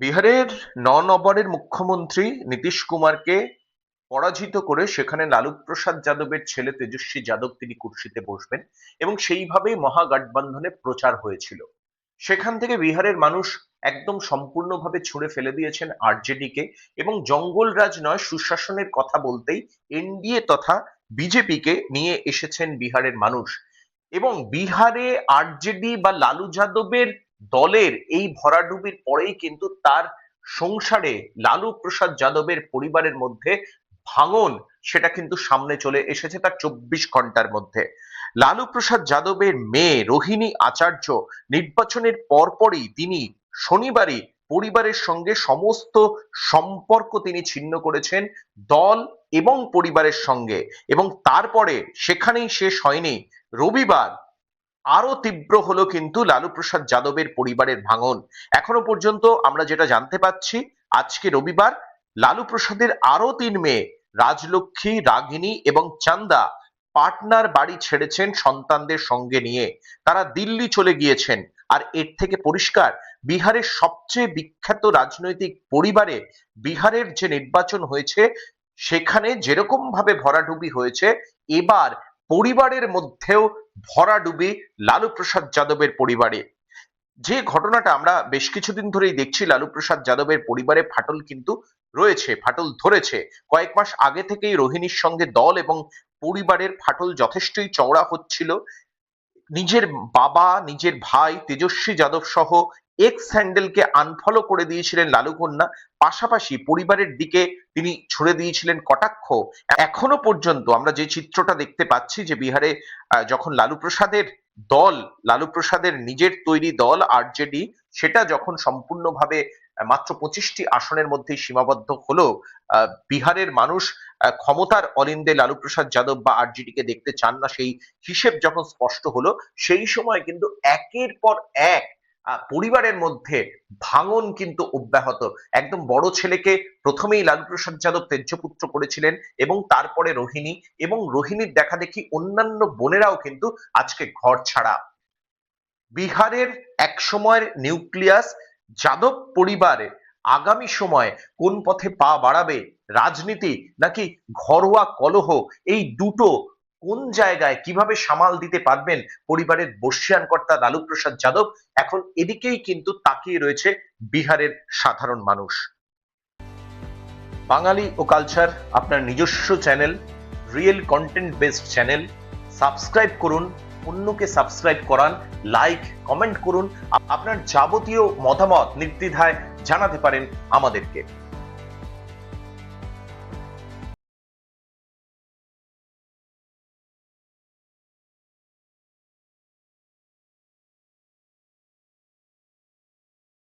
বিহারের নবান্নের মুখ্যমন্ত্রী নীতিশ কুমারকে পরাজিত করে সেখানে লালু প্রসাদ যাদবের ছেলে তেজস্বী যাদব তিনি কুর্সিতে বসবেন এবং সেইভাবেই মহাগঠবন্ধনে প্রচার হয়েছিল। সেখান থেকে বিহারের মানুষ একদম সম্পূর্ণভাবে ছুঁড়ে ফেলে দিয়েছেন আরজেডি কে এবং জঙ্গলরাজ নয় সুশাসনের কথা বলতেই এনডিএ তথা বিজেপি কে নিয়ে এসেছেন বিহারের মানুষ। এবং বিহারে আরজেডি বা লালু যাদবের দলের এই ভরাডুবির পরেই কিন্তু তার সংসারে লালু প্রসাদ যাদবের পরিবারের মধ্যে ভাঙন সেটা কিন্তু সামনে চলে এসেছে তার 24 ঘন্টার মধ্যে। লালু প্রসাদ যাদবের মেয়ে রোহিণী আচার্য নির্বাচনের পরপরই তিনি শনিবারই পরিবারের সঙ্গে সমস্ত সম্পর্ক তিনি ছিন্ন করেছেন দল এবং পরিবারের সঙ্গে। এবং তারপরে সেখানেই শেষ হয়নি, রবিবার আরো তীব্র হলো কিন্তু লালু প্রসাদ যাদবের পরিবারের ভাঙন। এখনো পর্যন্ত আমরা যেটা জানতে পাচ্ছি, আজকে রবিবার লালু প্রসাদের আরো 3 মেয়ে রাজলক্ষ্মী, রাগিনী এবং চান্দা পাটনার বাড়ি ছেড়েছেন সন্তানদের সঙ্গে নিয়ে। তারা দিল্লি চলে গিয়েছেন। আর এর থেকে পরিষ্কার, বিহারের সবচেয়ে বিখ্যাত রাজনৈতিক পরিবারে বিহারের যে নির্বাচন হয়েছে সেখানে যেরকম ভাবে ভরাডুবি হয়েছে, এবার পরিবারের মধ্যেও ভরাডুবি লালু প্রসাদ যাদবের পরিবারে। যে ঘটনাটা আমরা বেশ কিছুদিন ধরেই দেখছি, লালু প্রসাদ যাদবের পরিবারে ফাটল কিন্তু রয়েছে, ফাটল ধরেছে। কয়েক মাস আগে থেকেই রোহিণীর সঙ্গে দল এবং পরিবারের ফাটল যথেষ্টই চওড়া হচ্ছিল। নিজের বাবা, নিজের ভাই তেজস্বী যাদব সহ এক্স হ্যান্ডেলকে আনফলো করে দিয়েছিলেন লালু কন্যা। পাশাপাশি পরিবারের দিকে তিনি ছুড়ে দিয়েছিলেন কটাক্ষ। এখনো পর্যন্ত আমরা যে চিত্রটা দেখতে পাচ্ছি যে বিহারে যখন লালু প্রসাদের দল, লালু প্রসাদের নিজের তৈরি দল আরজেডি, সেটা যখন সম্পূর্ণভাবে মাত্র 25টি আসনের মধ্যেই সীমাবদ্ধ হলো, বিহারের মানুষ ক্ষমতার অলিন্দে লালু প্রসাদ যাদব বা আরজেডি কে দেখতে চান না, সেই হিসেব যখন স্পষ্ট হলো, সেই সময় কিন্তু একের পর এক পরিবারের মধ্যে ভাঙন কিন্তু অব্যাহত। একদম বড় ছেলেকে প্রথমেই লালু প্রসাদ যাদব তেজ্যপুত্র করেছিলেন এবং তারপরে রোহিণী, এবং রোহিণীর দেখা দেখি অন্যান্য বোনেরাও কিন্তু আজকে ঘর ছাড়া। বিহারের এক সময়ের নিউক্লিয়াস যাদব পরিবারে আগামী সময়ে কোন পথে পা বাড়াবে, রাজনীতি নাকি ঘরোয়া কলহ, এই দুটো কোন জায়গায় কিভাবে সামাল দিতে পারবেন পরিবারের বর্ষিয়ান কর্তা লালু প্রসাদ যাদব, এখন এদিকেই কিন্তু তাকিয়ে রয়েছে বিহারের সাধারণ মানুষ। বাঙালি ও কালচার আপনার নিজস্ব channel, real content based channel. Subscribe করুন, অন্যকে সাবস্ক্রাইব করান, লাইক কমেন্ট করুন, আপনার যাবতীয় মতামত নির্দ্বিধায় জানাতে পারেন আমাদেরকে।